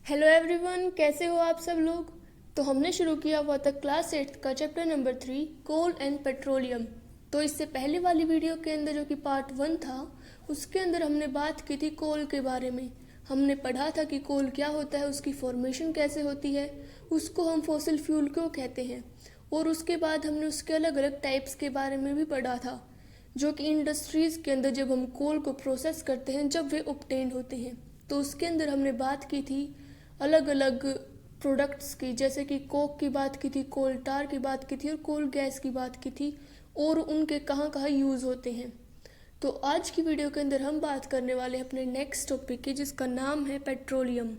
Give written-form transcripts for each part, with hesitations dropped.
Hello everyone, कैसे हो आप सब लोग। तो हमने शुरू किया हुआ था क्लास 8 का chapter number 3 coal and petroleum. तो इससे पहले वाली वीडियो के अंदर जो कि पार्ट 1 था, उसके अंदर हमने बात की थी कोल के बारे में। हमने पढ़ा था कि कोल क्या होता है, उसकी फॉर्मेशन कैसे होती है, उसको हम फॉसिल फ्यूल क्यों कहते हैं, और उसके बाद हमने उसके अलग अलग टाइप्स के बारे में भी पढ़ा था, जो कि इंडस्ट्रीज़ के अंदर जब हम कोल को प्रोसेस करते हैं, जब वे ऑब्टेन होते हैं। तो उसके अंदर हमने बात की थी अलग अलग प्रोडक्ट्स की, जैसे कि कोक की बात की थी, कोल टार की बात की थी और कोल गैस की बात की थी, और उनके कहाँ कहाँ यूज़ होते हैं। तो आज की वीडियो के अंदर हम बात करने वाले हैं अपने नेक्स्ट टॉपिक की, जिसका नाम है पेट्रोलियम।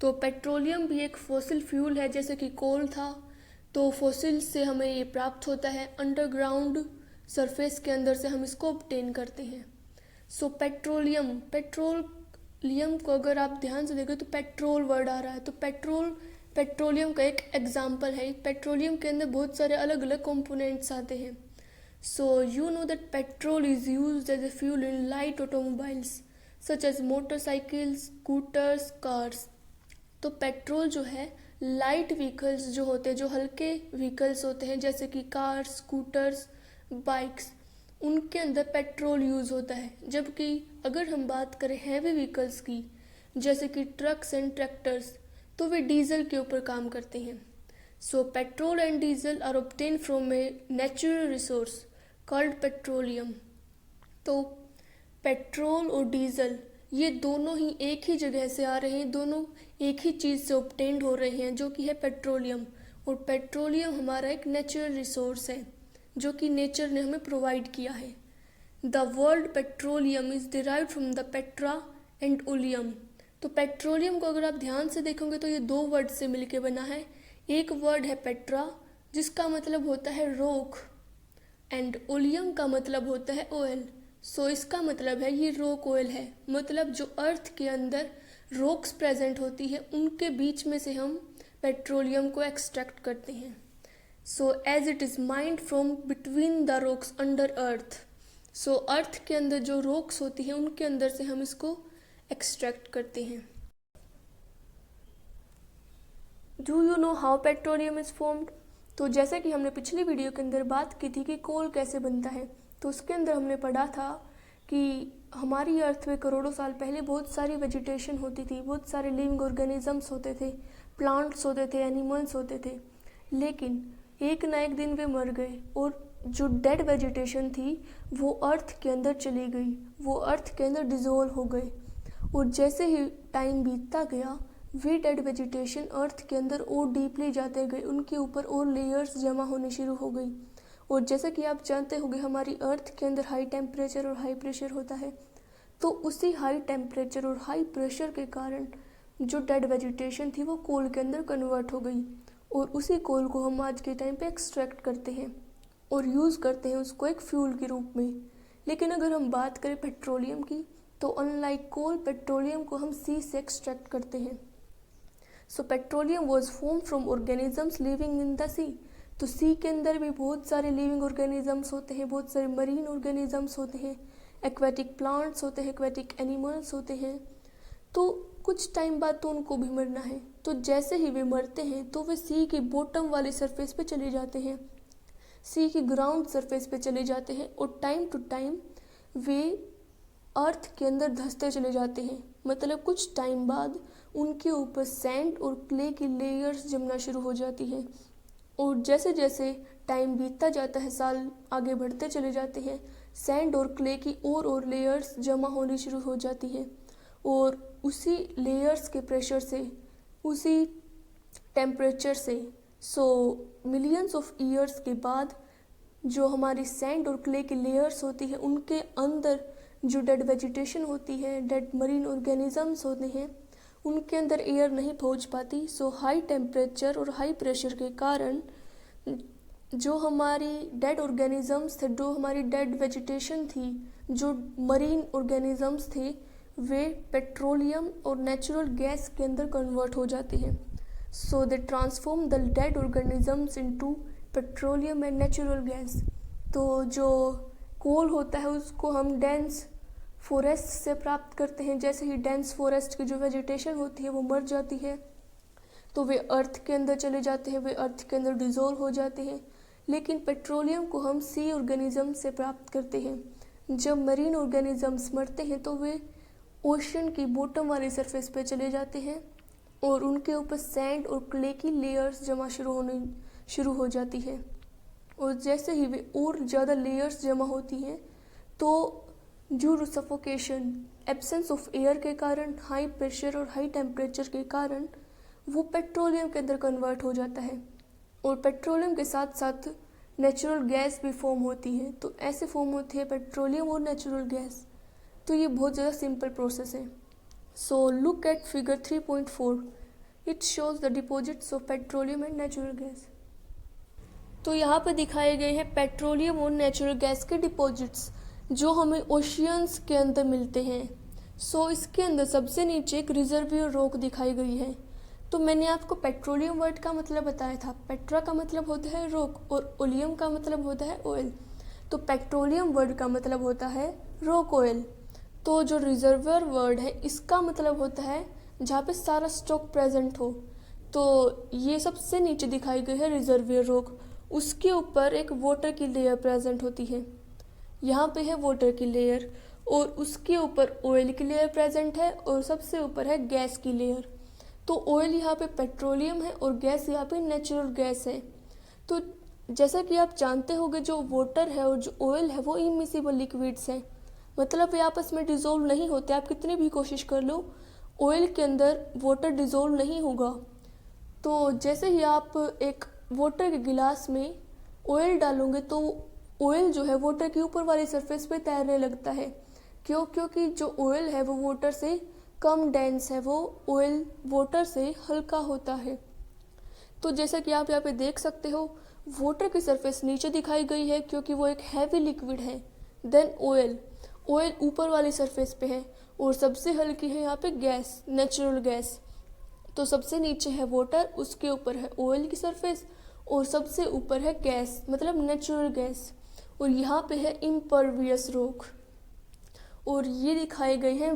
तो पेट्रोलियम भी एक फॉसिल फ्यूल है, जैसे कि कोल था। तो फॉसिल से हमें ये प्राप्त होता है, अंडरग्राउंड सरफेस के अंदर से हम इसको ऑब्टेन करते हैं। सो पेट्रोलियम को अगर आप ध्यान से देखें तो पेट्रोल वर्ड आ रहा है, तो पेट्रोलियम का एक एग्जाम्पल है। पेट्रोलियम के अंदर बहुत सारे अलग अलग कंपोनेंट्स आते हैं। So you know that petrol is used as a fuel in light automobiles such as motorcycles, scooters, cars. तो पेट्रोल जो है लाइट व्हीकल्स जो होते हैं, जो हल्के व्हीकल्स होते हैं, जैसे कि कार, स्कूटर्स, बाइक्स, उनके अंदर पेट्रोल यूज़ होता है। जबकि अगर हम बात करें हैवी व्हीकल्स की, जैसे कि ट्रक्स एंड ट्रैक्टर्स, तो वे डीजल के ऊपर काम करते हैं। So petrol and diesel are obtain from a natural resource called petroleum. तो पेट्रोल और डीजल ये दोनों ही एक ही जगह से आ रहे हैं, दोनों एक ही चीज़ से ऑब्टेन्ड हो रहे हैं, जो कि है पेट्रोलियम। और पेट्रोलियम हमारा एक नेचुरल रिसोर्स है, जो कि नेचर ने हमें प्रोवाइड किया है। The word petroleum is derived from the Petra and oleum. तो पेट्रोलियम को अगर आप ध्यान से देखोगे तो ये दो वर्ड से मिलके बना है। एक वर्ड है पेट्रा, जिसका मतलब होता है रॉक, एंड ओलियम का मतलब होता है ऑयल। सो इसका मतलब है ये रॉक ऑयल है, मतलब जो अर्थ के अंदर रॉक्स प्रेजेंट होती है, उनके बीच में से हम पेट्रोलियम को एक्सट्रैक्ट करते हैं। So as it is mined from between the rocks under earth. So earth के अंदर जो रॉक्स होती हैं, उनके अंदर से हम इसको एक्सट्रैक्ट करते हैं। Do you know how petroleum is formed. तो जैसे कि हमने पिछली वीडियो के अंदर बात की थी कि कोल कैसे बनता है, तो उसके अंदर हमने पढ़ा था कि हमारी अर्थ में करोड़ों साल पहले बहुत सारी वेजिटेशन होती थी, बहुत सारे लिविंग ऑर्गेनिजम्स होते थे, प्लांट्स होते थे, एनिमल्स होते थे। लेकिन एक ना एक दिन वे मर गए, और जो डेड वेजिटेशन थी वो अर्थ के अंदर चली गई, वो अर्थ के अंदर डिज़ोल्व हो गए। और जैसे ही टाइम बीतता गया, वे डेड वेजिटेशन अर्थ के अंदर और डीपली जाते गए, उनके ऊपर और लेयर्स जमा होने शुरू हो गई। और जैसे कि आप जानते होंगे, हमारी अर्थ के अंदर हाई टेम्परेचर और हाई प्रेशर होता है। तो उसी हाई टेम्परेचर और हाई प्रेशर के कारण जो डेड वेजिटेशन थी वो कोल के अंदर कन्वर्ट हो गई, और उसी कोल को हम आज के टाइम पे एक्सट्रैक्ट करते हैं और यूज़ करते हैं उसको एक फ्यूल के रूप में। लेकिन अगर हम बात करें पेट्रोलियम की, तो अनलाइक कोल, पेट्रोलियम को हम सी से एक्सट्रैक्ट करते हैं। So petroleum was form from organisms living in the sea. तो सी के अंदर भी बहुत सारे लिविंग ऑर्गेनिजम्स होते हैं, बहुत सारे मरीन ऑर्गेनिजम्स होते हैं, एक्वेटिक प्लांट्स होते हैं, एक्वेटिक एनिमल्स होते हैं। तो कुछ टाइम बाद तो उनको भी मरना है, तो जैसे ही वे मरते हैं तो वे सी की बॉटम वाली सरफेस पे चले जाते हैं, सी की ग्राउंड सरफेस पे चले जाते हैं, और टाइम टू टाइम वे अर्थ के अंदर धंसते चले जाते हैं। मतलब कुछ टाइम बाद उनके ऊपर सैंड और क्ले की लेयर्स जमना शुरू हो जाती हैं, और जैसे जैसे टाइम बीतता जाता है, साल आगे बढ़ते चले जाते हैं, सैंड और क्ले की और लेयर्स जमा होनी शुरू हो जाती हैं। और उसी लेयर्स के प्रेशर से, उसी टेम्परेचर से, सो मिलियंस ऑफ ईयर्स के बाद जो हमारी सैंड और क्ले की लेयर्स होती है, उनके अंदर जो डेड वेजिटेशन होती है, डेड मरीन ऑर्गेनिजम्स होते हैं, उनके अंदर एयर नहीं पहुंच पाती। सो हाई टेम्परेचर और हाई प्रेशर के कारण जो हमारी डेड ऑर्गेनिजम्स थे, जो हमारी डेड वेजिटेशन थी, जो मरीन ऑर्गेनिजम्स थे, वे पेट्रोलियम और नेचुरल गैस के अंदर कन्वर्ट हो जाते हैं। So they transform the dead organisms into petroleum and natural gas. तो जो कोल होता है उसको हम डेंस फॉरेस्ट से प्राप्त करते हैं। जैसे ही डेंस फॉरेस्ट की जो वेजिटेशन होती है वो मर जाती है तो वे अर्थ के अंदर चले जाते हैं, वे अर्थ के अंदर डिज़ोल्व हो जाते हैं। लेकिन पेट्रोलियम को हम सी ऑर्गेनिज्म से प्राप्त करते हैं। जब मरीन ऑर्गेनिजम्स मरते हैं तो वे ओशन की बॉटम वाली सरफेस पे चले जाते हैं और उनके ऊपर सैंड और क्ले की लेयर्स जमा शुरू हो जाती है। और जैसे ही वे और ज़्यादा लेयर्स जमा होती हैं तो due to suffocation, absence of air के कारण, हाई प्रेशर और हाई टेम्परेचर के कारण वो पेट्रोलियम के अंदर कन्वर्ट हो जाता है। और पेट्रोलियम के साथ साथ नेचुरल गैस भी फॉर्म होती है। तो ऐसे फॉर्म होती है पेट्रोलियम और नेचुरल गैस। तो ये बहुत ज़्यादा सिंपल प्रोसेस है। सो look at figure 3.4, it shows the deposits of petroleum and natural gas. तो यहाँ पे दिखाए गए हैं पेट्रोलियम और नेचुरल गैस के डिपॉजिट्स जो हमें ओशियंस के अंदर मिलते हैं। सो इसके अंदर सबसे नीचे एक रिजर्वियर रॉक दिखाई गई है। तो मैंने आपको पेट्रोलियम वर्ड का मतलब बताया था। पेट्रा का मतलब होता है रॉक और ओलियम का मतलब होता है ऑयल। तो पेट्रोलियम वर्ड का मतलब होता है रॉक ऑयल। तो जो रिजर्वियर वर्ड है इसका मतलब होता है जहाँ पे सारा स्टॉक प्रेजेंट हो। तो ये सबसे नीचे दिखाई गई है रिजर्वियर रॉक, उसके ऊपर एक वाटर की लेयर प्रेजेंट होती है। यहाँ पे है वाटर की लेयर और उसके ऊपर ऑयल की लेयर प्रेजेंट है और सबसे ऊपर है गैस की लेयर। तो ऑयल यहाँ पे पेट्रोलियम है और गैस यहाँ पे नेचुरल गैस है। तो जैसा कि आप जानते होंगे जो वाटर है और जो ऑयल है वो इमिसिबल लिक्विड्स हैं, मतलब ये आपस में डिज़ोल्व नहीं होते। आप कितनी भी कोशिश कर लो ऑयल के अंदर वाटर डिज़ोल्व नहीं होगा। तो जैसे ही आप एक वाटर के गिलास में ऑयल डालोगे तो ऑयल जो है वाटर के ऊपर वाली सरफेस पे तैरने लगता है। क्योंकि जो ऑयल है वो वाटर से कम डेंस है, वो ऑयल वाटर से हल्का होता है। तो जैसा कि आप यहाँ पे देख सकते हो वाटर की सरफेस नीचे दिखाई गई है क्योंकि वो एक हैवी लिक्विड है। देन ऑयल ऊपर वाली सरफेस पे है और सबसे हल्की है यहाँ पे गैस, नेचुरल गैस। तो सबसे नीचे है वाटर, उसके ऊपर है ऑयल की सरफेस और सबसे ऊपर है गैस मतलब नेचुरल गैस। और यहाँ पे है इम्परवियस रॉक और ये दिखाए गए हैं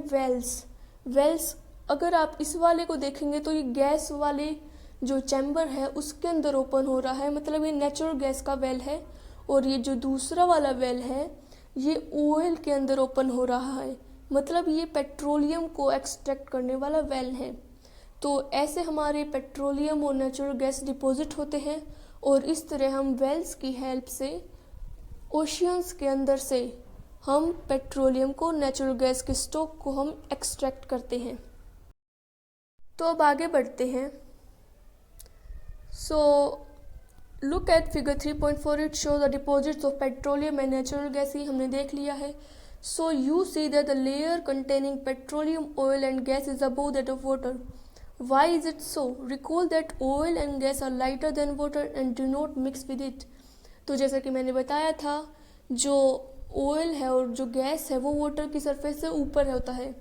वेल्स। अगर आप इस वाले को देखेंगे तो ये गैस वाले जो चैम्बर है उसके अंदर ओपन हो रहा है, मतलब ये नेचुरल गैस का वेल है। और ये जो दूसरा वाला वेल है ये ऑयल के अंदर ओपन हो रहा है, मतलब ये पेट्रोलियम को एक्सट्रैक्ट करने वाला वेल है। तो ऐसे हमारे पेट्रोलियम और नेचुरल गैस डिपॉजिट होते हैं और इस तरह हम वेल्स की हेल्प से ओशियंस के अंदर से हम पेट्रोलियम को, नेचुरल गैस के स्टॉक को हम एक्सट्रैक्ट करते हैं। तो अब आगे बढ़ते हैं। So look at figure 3.4, it show the deposits of petroleum and natural gas. ही हमने देख लिया है। So you see that the layer containing petroleum, oil and gas is above that of water. Why is it so? Recall that oil and gas are lighter than water and do not mix with it. तो जैसा कि मैंने बताया था जो oil है और जो गैस है वो वाटर की सरफेस से ऊपर होता है।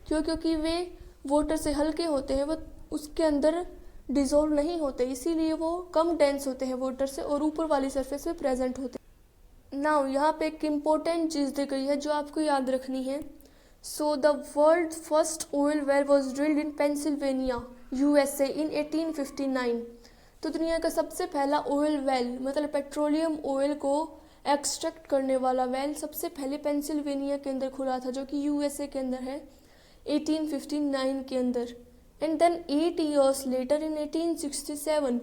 क्योंकि वे वाटर से हल्के होते हैं, वो उसके अंदर डिज़ोल्व नहीं होते, इसीलिए वो कम डेंस होते हैं वाटर से और ऊपर वाली सरफेस पे प्रेजेंट होते हैं। नाउ यहाँ पे एक इम्पोर्टेंट चीज़ दी गई है जो आपको याद रखनी है। So the world's first oil well was drilled in Pennsylvania, USA in 1859. तो दुनिया का सबसे पहला ऑयल वेल मतलब पेट्रोलियम ऑयल को एक्सट्रैक्ट करने वाला वेल सबसे पहले पेंसिल्वेनिया के अंदर खुला था जो कि यूएसए के अंदर है 1859 के अंदर। And then 8 years later in 1867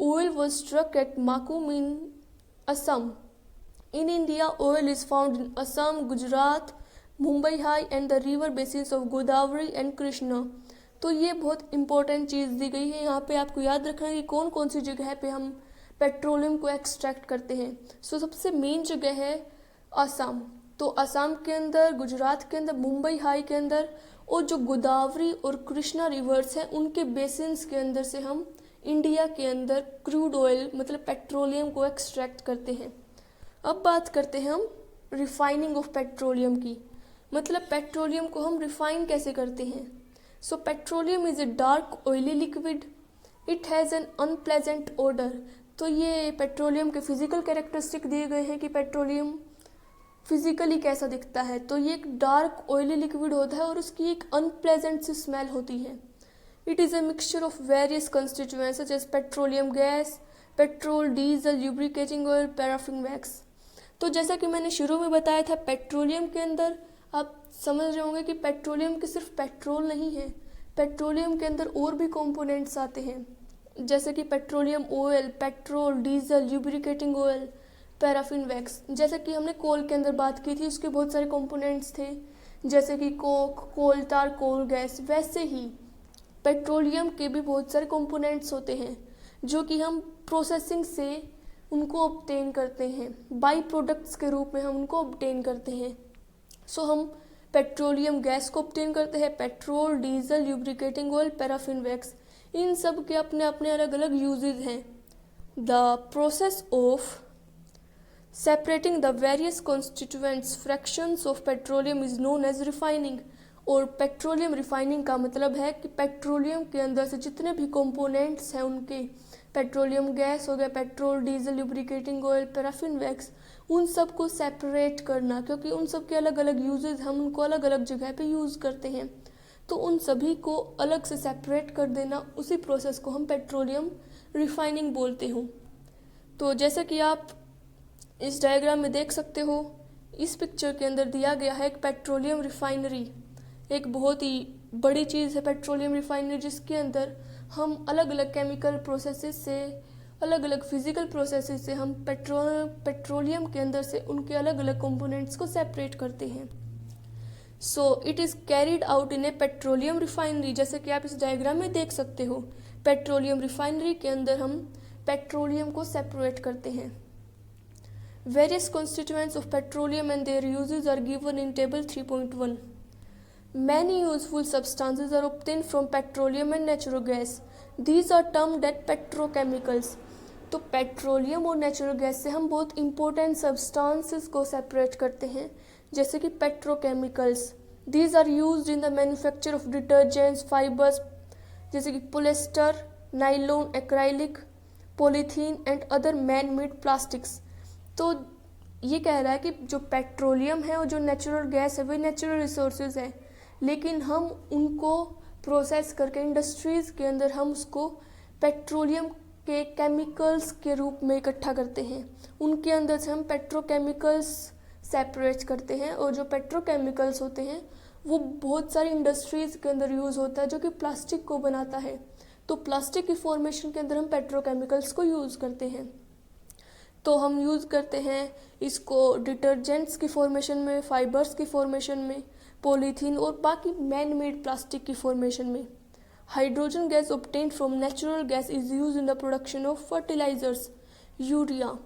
oil was struck at Makum in Assam. In India, oil is found in Assam, Gujarat, Mumbai high and the river basis of Godavari and Krishna. तो ये बहुत इंपॉर्टेंट चीज़ दी गई है। यहाँ पे आपको याद रखना है कि कौन कौन सी जगह पे हम पेट्रोलियम को एक्सट्रैक्ट करते हैं। सो सबसे मेन जगह है असम। तो असम के अंदर, गुजरात के अंदर, मुंबई हाई के अंदर और जो गोदावरी और कृष्णा रिवर्स हैं उनके बेसिन्स के अंदर से हम इंडिया के अंदर क्रूड ऑयल मतलब पेट्रोलियम को एक्सट्रैक्ट करते हैं। अब बात करते हैं हम रिफाइनिंग ऑफ पेट्रोलियम की, मतलब पेट्रोलियम को हम रिफाइन कैसे करते हैं। So petroleum is a dark oily liquid, it has an unpleasant odour. तो ये पेट्रोलियम के फिजिकल कैरेक्टरिस्टिक दिए गए हैं कि पेट्रोलियम फिजिकली कैसा दिखता है, तो ये एक डार्क ऑयली लिक्विड होता है और उसकी एक अनप्लेजेंट सी स्मेल होती है। It is a mixture of various constituents such as petroleum gas, petrol, diesel, lubricating oil, paraffin wax. तो जैसा कि मैंने शुरू में बताया था, पेट्रोलियम के अंदर आप समझ रहे होंगे कि पेट्रोलियम के सिर्फ पेट्रोल नहीं है, पेट्रोलियम के अंदर और भी कंपोनेंट्स आते हैं, जैसे कि petroleum oil, petrol, diesel, lubricating oil, paraffin wax. जैसे कि हमने कोल के अंदर बात की थी, उसके बहुत सारे कंपोनेंट्स थे, जैसे कि कोक, कोल टार, कोल गैस। वैसे ही पेट्रोलियम के भी बहुत सारे कंपोनेंट्स होते हैं जो कि हम प्रोसेसिंग से उनको ऑब्टेन करते हैं, बाई प्रोडक्ट्स के रूप में हम उनको ऑब्टेन करते हैं। सो हम पेट्रोलियम गैस को ऑब्टेन करते हैं, petrol, diesel, lubricating oil, paraffin wax. इन सब के अपने अपने अलग अलग यूजेज हैं। The process of separating the various constituents fractions of petroleum is known as refining। और पेट्रोलियम रिफाइनिंग का मतलब है कि पेट्रोलियम के अंदर से जितने भी कंपोनेंट्स हैं उनके, पेट्रोलियम गैस हो गया, petrol, diesel, lubricating oil, paraffin wax, उन सब को सेपरेट करना, क्योंकि उन सब के अलग अलग यूजेस, हम उनको अलग अलग जगह पे यूज़ करते हैं। तो उन सभी को अलग से सेपरेट कर देना, उसी प्रोसेस को हम पेट्रोलियम रिफाइनिंग बोलते हूँ। तो जैसा कि आप इस डायग्राम में देख सकते हो, इस पिक्चर के अंदर दिया गया है एक पेट्रोलियम रिफाइनरी। एक बहुत ही बड़ी चीज़ है पेट्रोलियम रिफाइनरी, जिसके अंदर हम अलग अलग केमिकल प्रोसेसेस से, अलग अलग फिजिकल प्रोसेसेस से हम पेट्रोलियम के अंदर से उनके अलग अलग कंपोनेंट्स को सेपरेट करते हैं। So it is carried out in A petroleum refinery. जैसे कि आप इस डायग्राम में देख सकते हो, पेट्रोलियम रिफाइनरी के अंदर हम पेट्रोलियम को सेपरेट करते हैं। Various constituents of petroleum and their uses are given in table 3.1. Many useful substances are obtained from petroleum and natural gas. These are termed as petrochemicals. तो पेट्रोलियम और natural gas से हम बहुत important substances को separate करते हैं, जैसे कि petrochemicals. These are used in the manufacture of detergents, fibers, जैसे कि polyester, nylon, acrylic, polythene and other man-made plastics. तो ये कह रहा है कि जो पेट्रोलियम है और जो नेचुरल गैस है वे नेचुरल रिसोर्सेज है, लेकिन हम उनको प्रोसेस करके इंडस्ट्रीज़ के अंदर हम उसको पेट्रोलियम के केमिकल्स के रूप में इकट्ठा करते हैं। उनके अंदर से हम पेट्रोकेमिकल्स सेपरेट करते हैं, और जो पेट्रोकेमिकल्स होते हैं वो बहुत सारी इंडस्ट्रीज़ के अंदर यूज़ होता है, जो कि प्लास्टिक को बनाता है। तो प्लास्टिक की फॉर्मेशन के अंदर हम पेट्रोकेमिकल्स को यूज़ करते हैं। तो हम यूज़ करते हैं इसको डिटर्जेंट्स की फॉर्मेशन में, फाइबर्स की फॉर्मेशन में, पॉलीथीन और बाकी मैन मेड प्लास्टिक की फॉर्मेशन में। Hydrogen gas obtained from natural gas is use in the production of fertilizers, urea.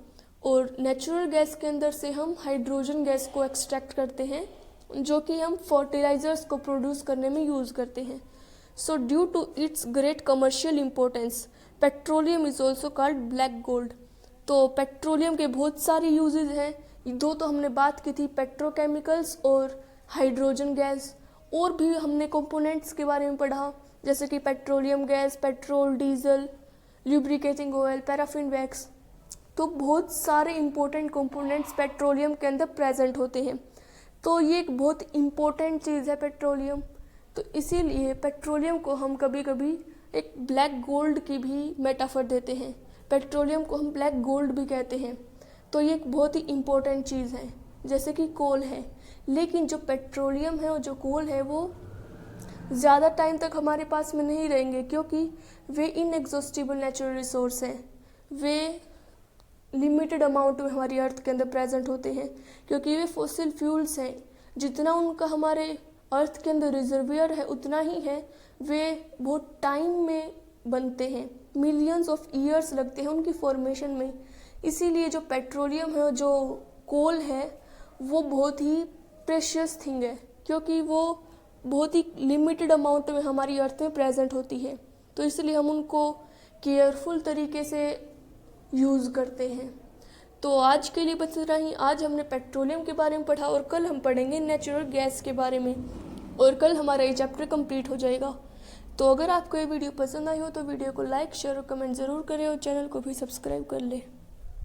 और नेचुरल गैस के अंदर से हम हाइड्रोजन गैस को एक्सट्रैक्ट करते हैं, जो कि हम फर्टिलाइजर्स को प्रोड्यूस करने में यूज़ करते हैं। So due to its great commercial importance, petroleum is also called black gold. तो पेट्रोलियम के बहुत सारे यूजेज हैं। दो तो हमने बात की थी, पेट्रोकेमिकल्स और हाइड्रोजन गैस। और भी हमने कंपोनेंट्स के बारे में पढ़ा, जैसे कि petroleum gas, petrol, diesel, lubricating oil, paraffin wax. तो बहुत सारे इंपॉर्टेंट कंपोनेंट्स पेट्रोलियम के अंदर प्रेजेंट होते हैं। तो ये एक बहुत इम्पोर्टेंट चीज़ है पेट्रोलियम। तो इसीलिए पेट्रोलियम को हम कभी कभी एक ब्लैक गोल्ड की भी मेटाफर देते हैं। पेट्रोलियम को हम ब्लैक गोल्ड भी कहते हैं। तो ये एक बहुत ही इम्पोर्टेंट चीज़ है, जैसे कि कोल है। लेकिन जो पेट्रोलियम है और जो कोल है वो ज़्यादा टाइम तक हमारे पास में नहीं रहेंगे, क्योंकि वे इनएग्जॉस्टिबल नेचुरल रिसोर्स हैं। वे लिमिटेड अमाउंट में हमारी अर्थ के अंदर प्रेजेंट होते हैं, क्योंकि वे फॉसिल फ्यूल्स हैं। जितना उनका हमारे अर्थ के अंदर रिजर्वियर है उतना ही है। वे बहुत टाइम में बनते हैं, मिलियंस ऑफ ईयर्स लगते हैं उनकी फॉर्मेशन में। इसीलिए जो पेट्रोलियम है, जो कोल है, वो बहुत ही प्रेशियस थिंग है, क्योंकि वो बहुत ही लिमिटेड अमाउंट में हमारी अर्थ में प्रेजेंट होती है। तो इसलिए हम उनको केयरफुल तरीके से यूज़ करते हैं। तो आज के लिए बस इतना ही। आज हमने पेट्रोलियम के बारे में पढ़ा और कल हम पढ़ेंगे नेचुरल गैस के बारे में, और कल हमारा ये चैप्टर कंप्लीट हो जाएगा। तो अगर आपको ये वीडियो पसंद आई हो तो वीडियो को लाइक, शेयर और कमेंट ज़रूर करें, और चैनल को भी सब्सक्राइब कर लें।